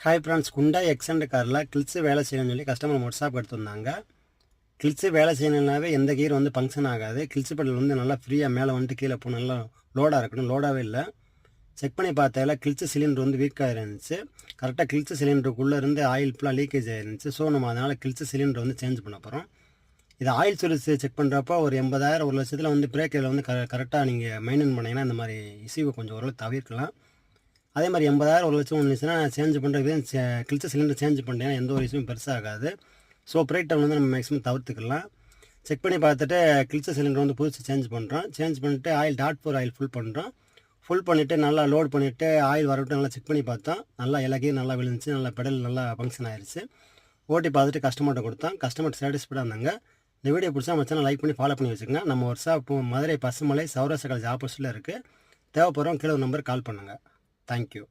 Hi friends, குண்டாய் எக்ஸெண்ட் காரில் கிளிச்சு வேலை செய்யணும்னு சொல்லி கஸ்டமர் வாட்ஸ்அப் எடுத்திருந்தாங்க. கிளிச்சு வேலை செய்யணுன்னாவே எந்த கீர் வந்து ஃபங்க்ஷன் ஆகாது. கிளிச்சு பெடல் வந்து நல்லா ஃப்ரீயாக மேலே வந்துட்டு கீழே போகணும், நல்லா லோடாக இருக்கணும். லோடாகவே இல்லை. செக் பண்ணி பார்த்தால கிளிச்சு சிலிண்டர் வந்து வீக்காக இருந்துச்சு. கரெக்டாக கிளிச்சு சிலிண்டருக்குள்ளே இருந்து ஆயில் ஃபுல்லாக லீக்கேஜ் ஆயிருந்துச்சு. ஸோ நம்ம அதனால் கிளிச்சு சிலிண்டர் வந்து சேஞ்ச் பண்ண போகிறோம். இது ஆயில் சர்வீஸ் செக் பண்ணுறப்போ ஒரு 80,000 ஒரு லட்சத்தில் வந்து பிரேக்கில் வந்து கரெக்டாக நீங்கள் மெயின்டைன் பண்ணிங்கன்னா இந்த மாதிரி இஷ்யூவை கொஞ்சம் ஓரளவு தவிர்க்கலாம். அதே மாதிரி 80,000 ஒரு லட்சம் வந்துச்சுன்னா சேஞ்ச் பண்ணுறது கிழிச்ச சிலிண்டர் சேஞ்ச் பண்ணிட்டேன்னா எந்த ஒரு விஷயமும் பெருசாகாது. ஸோ பிரேக் டவுன் வந்து நம்ம மேக்ஸிமம் தவிர்த்துக்கலாம். செக் பண்ணி பார்த்துட்டு கிழிச்ச சிலிண்டர் வந்து புதுசு சேஞ்ச் பண்ணுறோம். சேஞ்ச் பண்ணிவிட்டு ஆயில் .4 ஆயில் ஃபுல் பண்ணுறோம். ஃபுல் பண்ணிவிட்டு நல்லா லோட் பண்ணிவிட்டு ஆயில் வரவிட்டு நல்லா செக் பண்ணி பார்த்தோம். நல்லா இலக்கையும் நல்லா விழுந்துச்சு, நல்லா பெடல் நல்லா ஃபங்க்ஷன் ஆயிடுச்சு. ஓட்டி பார்த்துட்டு கஸ்டமர்கிட்ட கொடுத்தோம். கஸ்டமர் சாட்டிஸ்ஃபைடாக இருந்தாங்க. இந்த வீடியோ பிடிச்சா நம்ம சேனல் லைக் பண்ணி ஃபாலோ பண்ணி வச்சுக்கோங்க. நம்ம ஒர்க்ஷாப் மதுரை பசுமலை சௌராஷ்டிரா காலேஜ் ஆப்போசிட்டில் இருக்குது. தேவைப்படுறோம் கீழே ஒரு நம்பர் கால் பண்ணுங்கள். தேங்க்யூ.